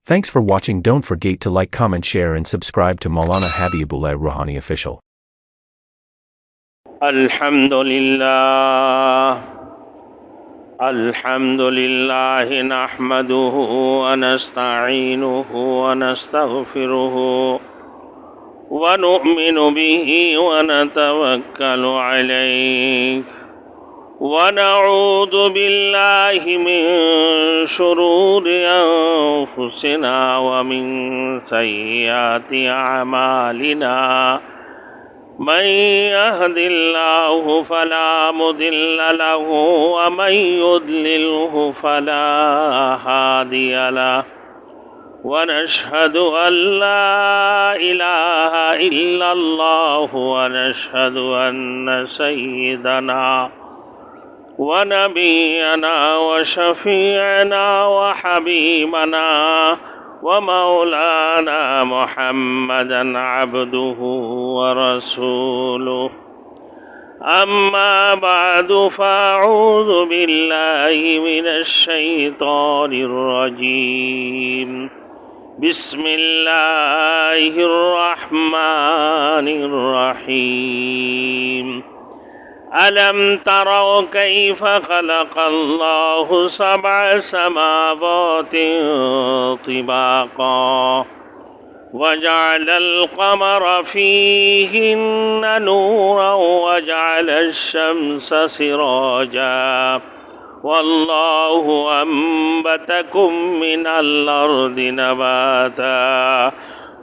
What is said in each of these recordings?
Thanks for watching. Don't forget to like, comment, share and subscribe to Maulana Habibullah Rouhani Official. Alhamdulillah nahmaduhu wa nasta'inuhu wa nastaghfiruhu wa nu'minu bihi wa natawakkalu alayhi wa na'udhu billahi min shururi anfusina wa min sayyiati a'malina. من يهد الله فلا مضل له ومن يضلله فلا هادي له ونشهد أن لا إله إلا الله ونشهد أن سيدنا ونبينا وشفيعنا وحبيبنا ومولانا محمدا عبده ورسوله. أما بعد فأعوذ بالله من الشيطان الرجيم. بسم الله الرحمن الرحيم. ألم تروا كيف خلق الله سبع سماوات طباقا وجعل القمر فيهن نورا وجعل الشمس سراجا والله أنبتكم من الأرض نباتا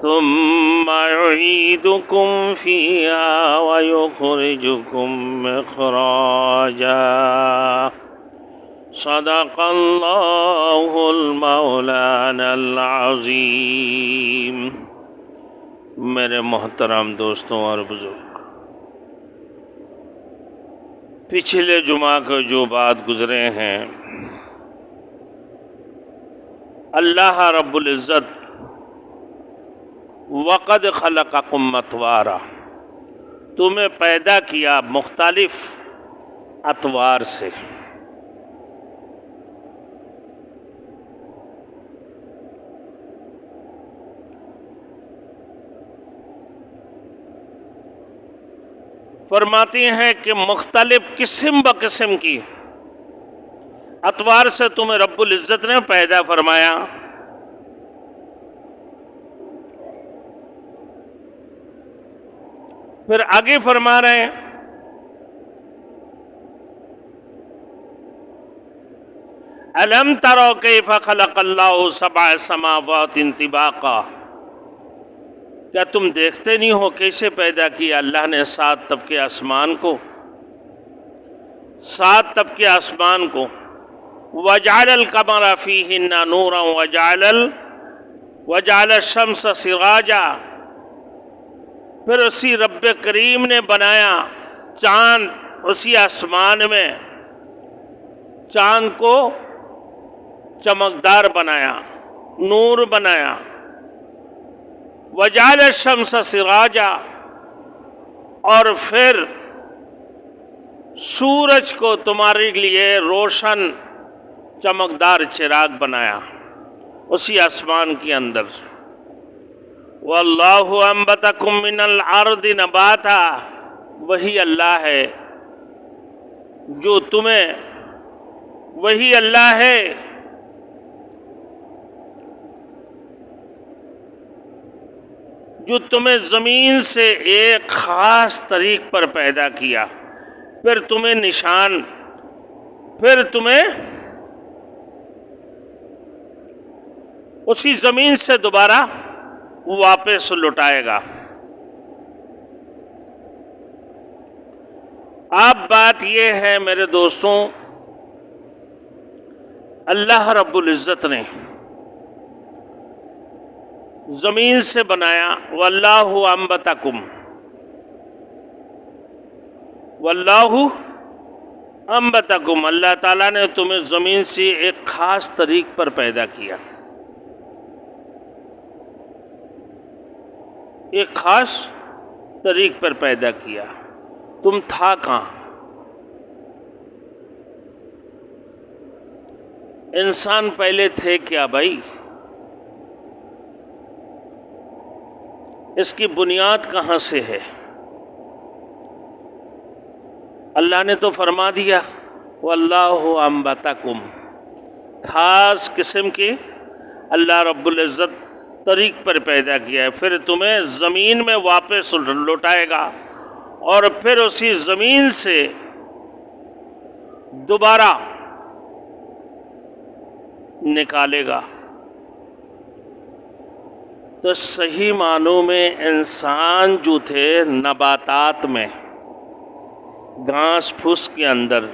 ثم يعيدكم فيها ويخرجكم مخراجا. صدق الله المولانا العظیم. میرے محترم دوستوں اور بزرگ، پچھلے جمعہ کو جو بات گزرے ہیں، اللہ رب العزت وَقَدْ خَلَقَكُمْ أَطْوَارًا، تمہیں پیدا کیا مختلف اطوار سے. فرماتی ہیں کہ مختلف قسم بقسم کی اطوار سے تمہیں رب العزت نے پیدا فرمایا. پھر آگے فرما رہے ہیں أَلَمْ تَرَوْا كَيْفَ خَلَقَ اللَّهُ سَبْعَ سَمَاوَاتٍ طِبَاقًا، کیا تم دیکھتے نہیں ہو کیسے پیدا کیا اللہ نے 7 طبقے آسمان کو، 7 طبقے آسمان کو. وَجَعَلَ الْقَمَرَ فِيهِنَّ نُورًا وَجَعَلَ الشَّمْسَ سِرَاجًا. پھر اسی رب کریم نے بنایا چاند، اسی آسمان میں چاند کو چمکدار بنایا، نور بنایا. وَجَعَلَ الشَّمْسَ سِرَاجًا، اور پھر سورج کو تمہارے لیے روشن چمکدار چراغ بنایا اسی آسمان کے اندر. وَاللَّهُ أَنبَتَكُم مِّنَ الْأَرْضِ نَبَاتًا، وہی اللہ ہے جو تمہیں، وہی اللہ ہے جو تمہیں زمین سے ایک خاص طریق پر پیدا کیا، پھر تمہیں نشان، پھر تمہیں اسی زمین سے دوبارہ واپس لوٹائے گا. اب بات یہ ہے میرے دوستوں، اللہ رب العزت نے زمین سے بنایا. واللہ انبتکم، واللہ انبتکم، اللہ تعالیٰ نے تمہیں زمین سے ایک خاص طریق پر پیدا کیا، ایک خاص طریق پر پیدا کیا. تم تھا کہاں؟ انسان پہلے تھے کیا بھائی؟ اس کی بنیاد کہاں سے ہے؟ اللہ نے تو فرما دیا واللہ انبتکم، خاص قسم کی اللہ رب العزت طریق پر پیدا کیا ہے، پھر تمہیں زمین میں واپس لوٹائے گا اور پھر اسی زمین سے دوبارہ نکالے گا۔ تو صحیح معنوں میں انسان جو تھے نباتات میں، گھاس پھوس کے اندر،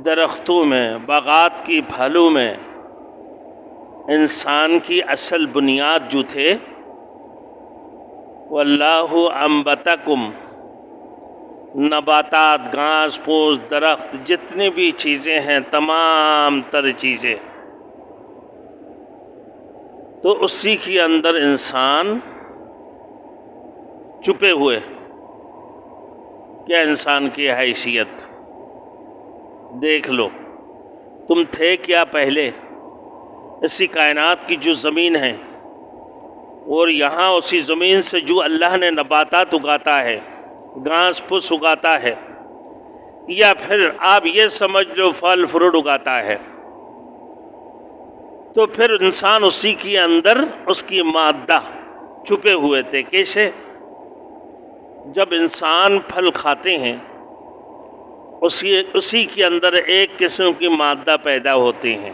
درختوں میں، باغات کی پھلوں میں، انسان کی اصل بنیاد جو تھے واللہ انبتکم، نباتات، گھاس پھوس، درخت، جتنی بھی چیزیں ہیں، تمام تر چیزیں، تو اسی کے اندر انسان چھپے ہوئے۔ کیا انسان کی حیثیت دیکھ لو، تم تھے کیا پہلے؟ اسی کائنات کی جو زمین ہے، اور یہاں اسی زمین سے جو اللہ نے نباتات اگاتا ہے، گھاس پھوس اگاتا ہے، یا پھر آپ یہ سمجھ لو پھل فروٹ اگاتا ہے، تو پھر انسان اسی کے اندر اس کی مادہ چھپے ہوئے تھے۔ کیسے؟ جب انسان پھل کھاتے ہیں اسی کے اندر ایک قسم کی مادہ پیدا ہوتی ہیں۔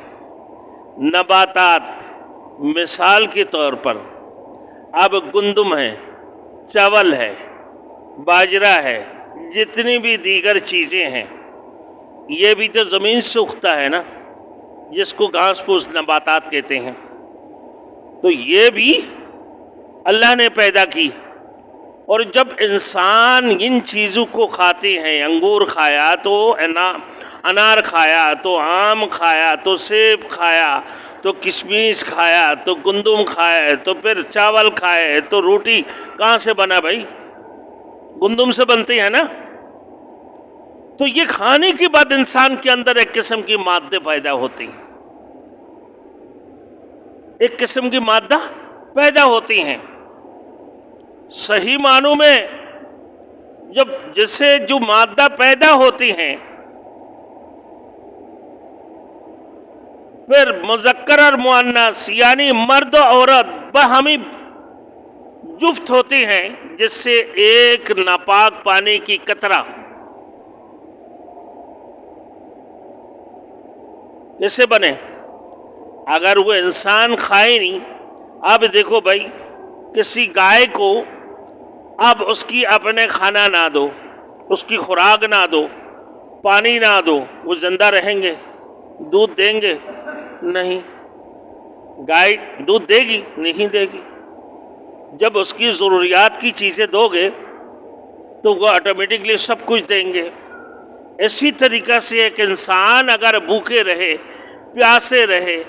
نباتات مثال کے طور پر اب گندم ہے، چاول ہے، باجرہ ہے، جتنی بھی دیگر چیزیں ہیں، یہ بھی تو زمین سے اگتا ہے نا، جس کو گھاس پھوس نباتات کہتے ہیں۔ تو یہ بھی اللہ نے پیدا کی، اور جب انسان ان چیزوں کو کھاتے ہیں، انگور کھایا تو انار کھایا تو آم کھایا تو سیب کھایا تو کشمش کھایا تو گندم کھایا تو پھر چاول کھائے تو روٹی کہاں سے بنا بھائی؟ گندم سے بنتی ہے نا۔ تو یہ کھانے کے بعد انسان کے اندر ایک قسم کی مادے پیدا ہوتی ہیں، ایک قسم کی مادہ پیدا ہوتی ہیں۔ صحیح معنوں میں جب جسے جو مادہ پیدا ہوتی ہیں، پھر مذکر اور مؤنث یعنی مرد و عورت باہمی جفت ہوتی ہیں، جس سے ایک ناپاک پانی کی قطرہ کیسے بنے؟ اگر وہ انسان کھائے نہیں، اب دیکھو بھائی، کسی گائے کو اب اس کی اپنے کھانا نہ دو، اس کی خوراک نہ دو، پانی نہ دو، وہ زندہ رہیں گے؟ دودھ دیں گے؟ نہیں۔ گائے دودھ دے گی؟ نہیں دے گی۔ جب اس کی ضروریات کی چیزیں دو گے تو وہ آٹومیٹکلی سب کچھ دیں گے۔ اسی طریقہ سے ایک انسان اگر بھوکے رہے، پیاسے رہے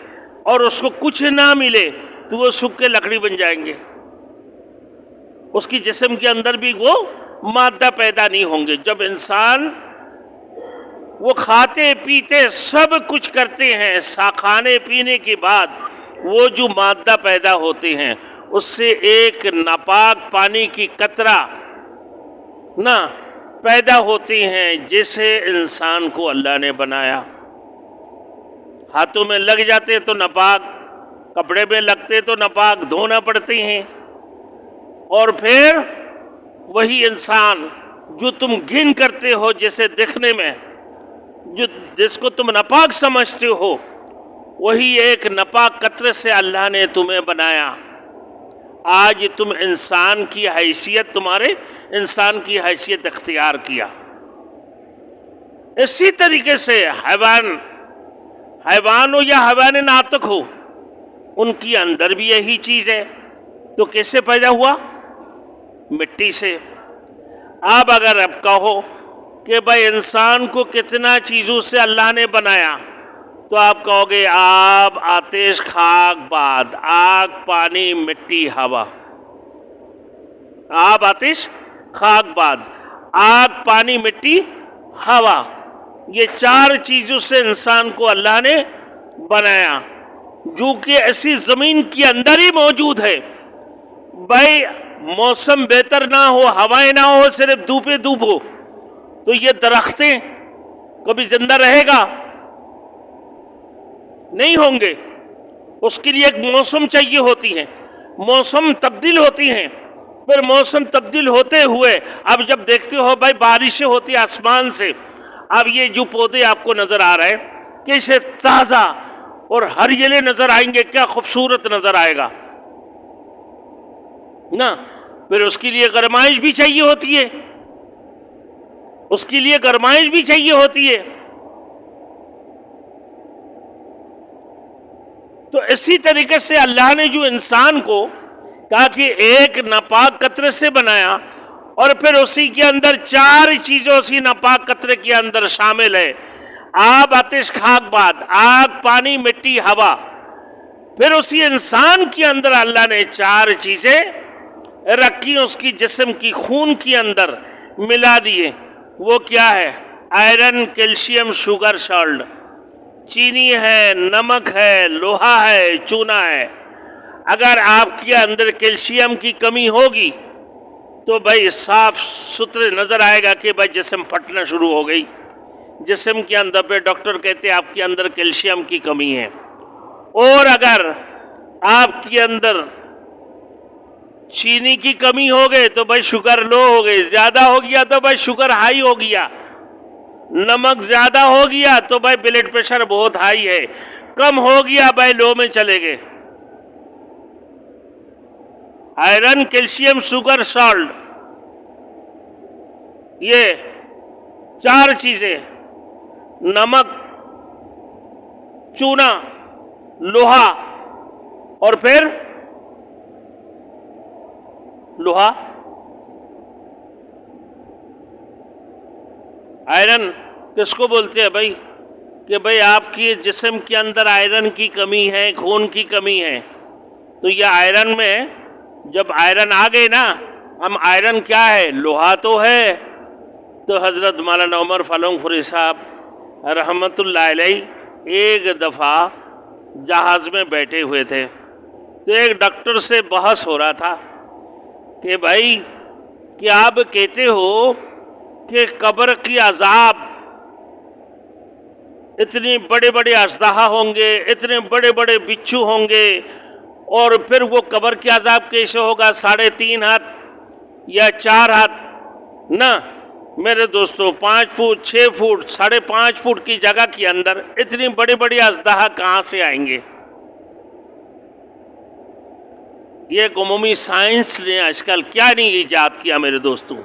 اور اس کو کچھ نہ ملے تو وہ سوکھ کے لکڑی بن جائیں گے، اس کی جسم کے اندر بھی وہ مادہ پیدا نہیں ہوں گے۔ جب انسان وہ کھاتے پیتے سب کچھ کرتے ہیں، کھانے پینے کے بعد وہ جو مادہ پیدا ہوتے ہیں اس سے ایک ناپاک پانی کی قطرہ نہ پیدا ہوتی ہیں، جسے انسان کو اللہ نے بنایا۔ ہاتھوں میں لگ جاتے تو ناپاک، کپڑے میں لگتے تو ناپاک، دھونا پڑتی ہیں، اور پھر وہی انسان جو تم گھن کرتے ہو، جسے دیکھنے میں جس کو تم ناپاک سمجھتے ہو، وہی ایک ناپاک قطرے سے اللہ نے تمہیں بنایا۔ آج تم انسان کی حیثیت، تمہارے انسان کی حیثیت اختیار کیا۔ اسی طریقے سے حیوان ہو یا حیوان ناطق ہو، ان کی اندر بھی یہی چیز ہے۔ تو کیسے پیدا ہوا؟ مٹی سے۔ اب اگر اب کہو کہ بھائی انسان کو کتنا چیزوں سے اللہ نے بنایا، تو آپ کہو گے آب، آتش، خاک، باد، آگ، پانی، مٹی، ہوا۔ آب، آتش، خاک، باد، آگ، پانی، مٹی، ہوا، یہ چار چیزوں سے انسان کو اللہ نے بنایا۔ جو کہ ایسی زمین کے اندر ہی موجود ہے. بھائی موسم بہتر نہ ہو، ہوائیں نہ ہو، صرف دھوپ دھوپ ہو، تو یہ درختیں کبھی زندہ رہے گا؟ نہیں ہوں گے. اس کے لیے ایک موسم چاہیے ہوتی ہے، موسم تبدیل ہوتی ہیں. پھر موسم تبدیل ہوتے ہوئے اب جب دیکھتے ہو بھائی بارشیں ہوتی آسمان سے، اب یہ جو پودے آپ کو نظر آ رہے ہیں کیسے تازہ اور ہریلے نظر آئیں گے، کیا خوبصورت نظر آئے گا نا. پھر اس کے لیے گرمائش بھی چاہیے ہوتی ہے، اس کے لیے گرمائش بھی چاہیے ہوتی ہے. تو اسی طریقے سے اللہ نے جو انسان کو کہا کہ ایک ناپاک قطرے سے بنایا، اور پھر اسی کے اندر 4 چیزیں اسی ناپاک قطرے کے اندر شامل ہے: آب، آتش، خاک، باد، آگ، پانی، مٹی، ہوا. پھر اسی انسان کے اندر اللہ نے 4 چیزیں رکھی، اس کی جسم کی خون کے اندر ملا دیے. وہ کیا ہے؟ Iron, calcium, sugar, salt. چینی ہے، نمک ہے، لوہا ہے، چونا ہے. اگر آپ کے اندر کیلشیم کی کمی ہوگی تو بھائی صاف ستھرے نظر آئے گا کہ بھائی جسم پھٹنا شروع ہو گئی. جسم کے اندر پہ ڈاکٹر کہتے ہیں آپ کے اندر کیلشیم کی کمی ہے. اور اگر آپ کے اندر چینی کی کمی ہو گئی تو بھائی شوگر لو ہو گئی، زیادہ ہو گیا تو بھائی شوگر ہائی ہو گیا. نمک زیادہ ہو گیا تو بھائی بلڈ پریشر بہت ہائی ہے، کم ہو گیا بھائی لو میں چلے گئے. آئرن، کیلشیم، شوگر، سالٹ، یہ 4 چیزیں، نمک، چونا، لوہا اور پھر لوہا. آئرن کس کو بولتے ہیں بھائی؟ کہ بھائی آپ کی جسم کے اندر آئرن کی کمی ہے، خون کی کمی ہے. تو یہ آئرن میں جب آئرن آ گئے نا، ہم آئرن کیا ہے؟ لوہا تو ہے. تو حضرت مولانا عمر فاروق پوری صاحب رحمت اللہ علیہ ایک دفعہ جہاز میں بیٹھے ہوئے تھے، تو ایک ڈاکٹر سے بحث ہو رہا تھا کہ بھائی کیا آپ کہتے ہو کہ قبر کی عذاب اتنے بڑے بڑے اژدہا ہوں گے، اتنے بڑے بڑے بچھو ہوں گے، اور پھر وہ قبر کی عذاب کیسے ہوگا؟ 3.5 ہاتھ یا 4 ہاتھ نہ میرے دوستو، 5 فٹ 6 فٹ 5.5 فٹ کی جگہ کے اندر اتنی بڑے بڑے اژدہا کہاں سے آئیں گے؟ یہ عمومی سائنس نے آج کل کیا نہیں ایجاد کیا میرے دوستوں،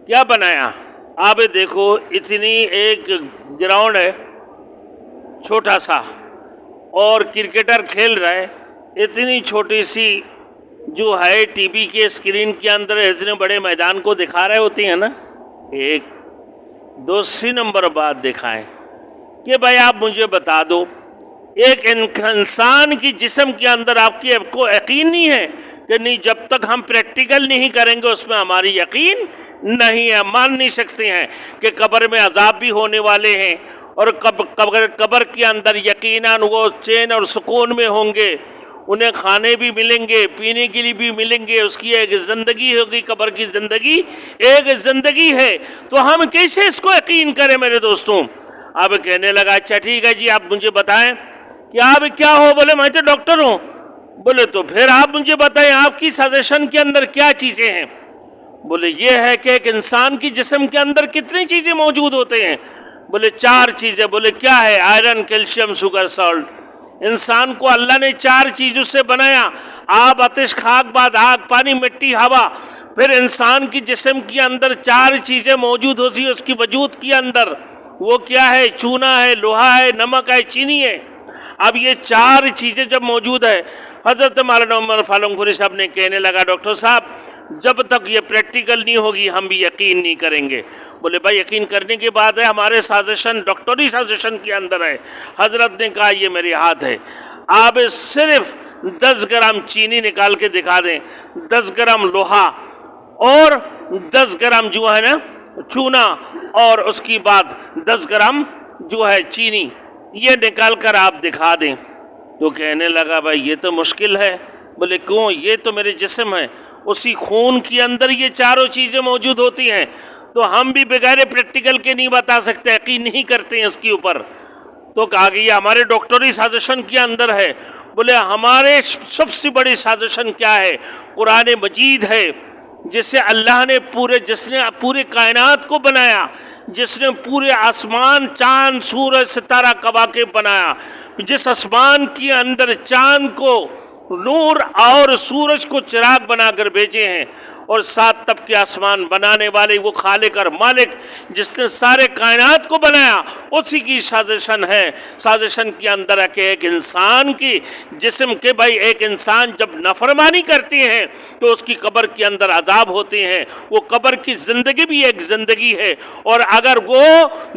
کیا بنایا؟ آپ دیکھو، اتنی ایک گراؤنڈ ہے چھوٹا سا، اور کرکٹر کھیل رہا ہے، اتنی چھوٹی سی جو ہے ٹی وی کے اسکرین کے اندر اتنے بڑے میدان کو دکھا رہے ہوتے ہیں نا. ایک دوسری نمبر بات دکھائیں کہ بھائی آپ مجھے بتا دو، ایک انسان کی جسم کے اندر آپ کو یقین نہیں ہے کہ نہیں، جب تک ہم پریکٹیکل نہیں کریں گے اس میں ہماری یقین نہیں ہے. مان نہیں سکتے ہیں کہ قبر میں عذاب بھی ہونے والے ہیں، اور قبر کے اندر یقیناً وہ چین اور سکون میں ہوں گے، انہیں کھانے بھی ملیں گے، پینے کے لیے بھی ملیں گے، اس کی ایک زندگی ہوگی. قبر کی زندگی ایک زندگی ہے، تو ہم کیسے اس کو یقین کریں میرے دوستوں؟ اب کہنے لگا اچھا ٹھیک ہے جی، آپ مجھے بتائیں کہ آپ کیا ہو؟ بولے میں تو ڈاکٹر ہوں. بولے تو پھر آپ مجھے بتائیں آپ کی سجیشن کے اندر کیا چیزیں ہیں؟ بولے یہ ہے کہ ایک انسان کی جسم کے اندر کتنی چیزیں موجود ہوتے ہیں؟ بولے 4 چیزیں. بولے کیا ہے؟ Iron, calcium, sugar, salt. انسان کو اللہ نے 4 چیزوں سے بنایا: آب، آتش، خاک، باد، آگ، پانی، مٹی، ہوا. پھر انسان کی جسم کے اندر 4 چیزیں موجود ہوتی ہیں اس کی وجود کے اندر. وہ کیا ہے؟ چونا ہے، لوہا ہے، نمک ہے، چینی ہے. اب یہ 4 چیزیں جب موجود ہے، حضرت مولانا عمر فاروق پوری صاحب نے کہنے لگا ڈاکٹر صاحب جب تک یہ پریکٹیکل نہیں ہوگی ہم بھی یقین نہیں کریں گے. بولے بھائی یقین کرنے کی بات ہے، ہمارے سازشن ڈاکٹری سازشن کے اندر ہے. حضرت نے کہا یہ میرے ہاتھ ہے، آپ صرف 10 گرام چینی نکال کے دکھا دیں، 10 گرام لوہا اور 10 گرام جو ہے نا چونا، اور اس کی بعد 10 گرام جو ہے چینی، یہ نکال کر آپ دکھا دیں. تو کہنے لگا بھائی یہ تو مشکل ہے. بولے کیوں؟ یہ تو میرے جسم ہے، اسی خون کے اندر یہ چاروں چیزیں موجود ہوتی ہیں، تو ہم بھی بغیر پریکٹیکل کے نہیں بتا سکتے، یقین نہیں کرتے ہیں اس کے اوپر. تو کہا کہ یہ ہمارے ڈاکٹری سازشن کے اندر ہے. بولے ہمارے سب سے بڑی سازشن کیا ہے؟ قرآن مجید ہے، جسے اللہ نے جس نے پورے کائنات کو بنایا، جس نے پورے آسمان، چاند، سورج، ستارہ، کواکب بنایا، جس آسمان کے اندر چاند کو نور اور سورج کو چراغ بنا کر بھیجے ہیں، اور 7 طبقے آسمان بنانے والے وہ خالق اور مالک جس نے سارے کائنات کو بنایا، اسی کی سازشن ہے. سازشن کے اندر ہے کہ ایک انسان کی جسم کے بھائی ایک انسان جب نافرمانی کرتے ہیں تو اس کی قبر کے اندر عذاب ہوتے ہیں. وہ قبر کی زندگی بھی ایک زندگی ہے، اور اگر وہ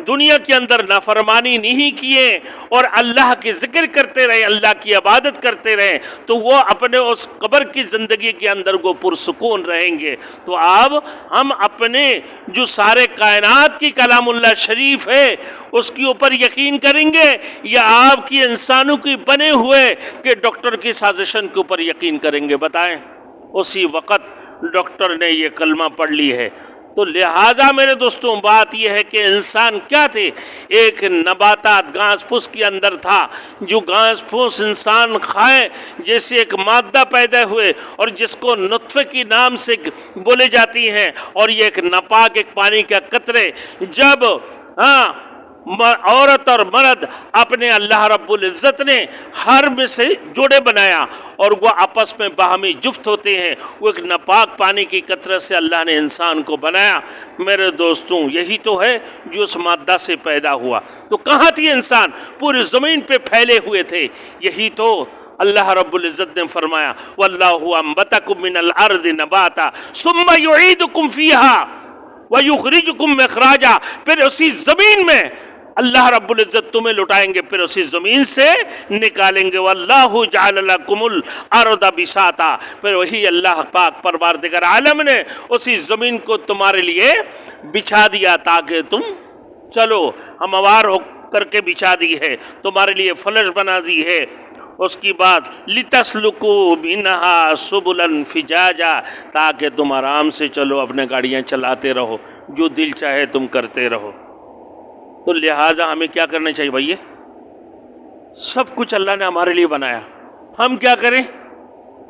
دنیا کے اندر نافرمانی نہیں کیے اور اللہ کی ذکر کرتے رہے، اللہ کی عبادت کرتے رہے، تو وہ اپنے اس قبر کی زندگی کے اندر وہ پرسکون رہیں گے. تو اب ہم اپنے جو سارے کائنات کی کلام اللہ شریف ہے اس کے اوپر یقین کریں گے، یا آپ کی انسانوں کی بنے ہوئے کہ ڈاکٹر کی سازشن کے اوپر یقین کریں گے؟ بتائیں. اسی وقت ڈاکٹر نے یہ کلمہ پڑھ لی ہے. تو لہٰذا میرے دوستوں بات یہ ہے کہ انسان کیا تھے؟ ایک نباتات گھاس پھوس کے اندر تھا، جو گھاس پھوس انسان کھائے جیسے ایک مادہ پیدا ہوئے، اور جس کو نطفے کی نام سے بولے جاتی ہیں، اور یہ ایک ناپاک ایک پانی کا قطرے جب عورت اور مرد اپنے اللہ رب العزت نے ہر میں سے جوڑے بنایا اور وہ آپس میں باہمی جفت ہوتے ہیں، وہ ایک ناپاک پانی کی قطرے سے اللہ نے انسان کو بنایا. میرے دوستوں یہی تو ہے جو اس مادہ سے پیدا ہوا. تو کہاں تھی انسان؟ پوری زمین پہ پھیلے ہوئے تھے. یہی تو اللہ رب العزت نے فرمایا وَاللَّهُ أَنبَتَكُم مِّنَ الْأَرْضِ نَبَاتًا ثُمَّ يُعِيدُكُم فِيهَا وَيُخْرِجُكُم إِخْرَاجًا. پھر اسی زمین میں اللہ رب العزت تمہیں لٹائیں گے، پھر اسی زمین سے نکالیں گے. وَاللَّهُ جَعَلَ لَكُمُ الْأَرْضَ بِسَاطًا. پھر وہی اللہ پاک پروردگار عالم نے اسی زمین کو تمہارے لیے بچھا دیا تاکہ تم چلو، ہموار ہو کر کے بچھا دی ہے، تمہارے لیے فلش بنا دی ہے. اس کی بات لِتَسْلُكُوا مِنْهَا سُبُلًا فِجَاجًا، تاکہ تم آرام سے چلو، اپنے گاڑیاں چلاتے رہو، جو دل چاہے تم کرتے رہو. تو لہٰذا ہمیں کیا کرنا چاہیے بھائی؟ سب کچھ اللہ نے ہمارے لیے بنایا، ہم کیا کریں؟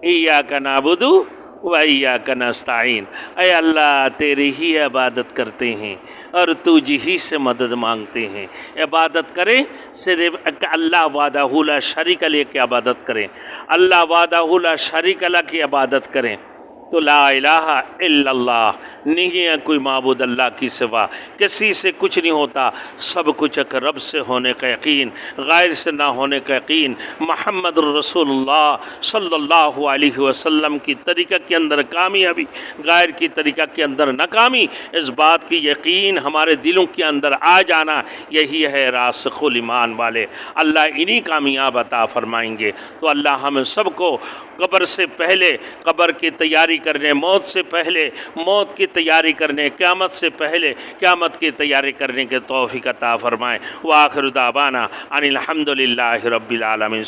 ایاک نعبد و ایاک نستعین. اے اللہ تیری ہی عبادت کرتے ہیں اور تجھ ہی سے مدد مانگتے ہیں. عبادت کریں صرف اللہ وحدہ لا شریک لہ کی عبادت کریں، اللہ وحدہ لا شریک لہ کی عبادت کریں. تو لا الہ الا اللہ، نہیں ہے کوئی معبود اللہ کی سوا، کسی سے کچھ نہیں ہوتا، سب کچھ ایک رب سے ہونے کا یقین، غیر سے نہ ہونے کا یقین، محمد رسول اللہ صلی اللہ علیہ وسلم کی طریقہ کے اندر کامیابی، غیر کی طریقہ کے اندر ناکامی. اس بات کی یقین ہمارے دلوں کے اندر آ جانا، یہی ہے راسخ الایمان والے. اللہ انہی کامیاب عطا فرمائیں گے. تو اللہ ہم سب کو قبر سے پہلے قبر کی تیاری کرنے، موت سے پہلے موت کی تیاری کرنے، قیامت سے پہلے قیامت کی تیاری کرنے کے توفیق عطا فرمائیں. وآخر دعوانا ان الحمد للہ رب العالمین.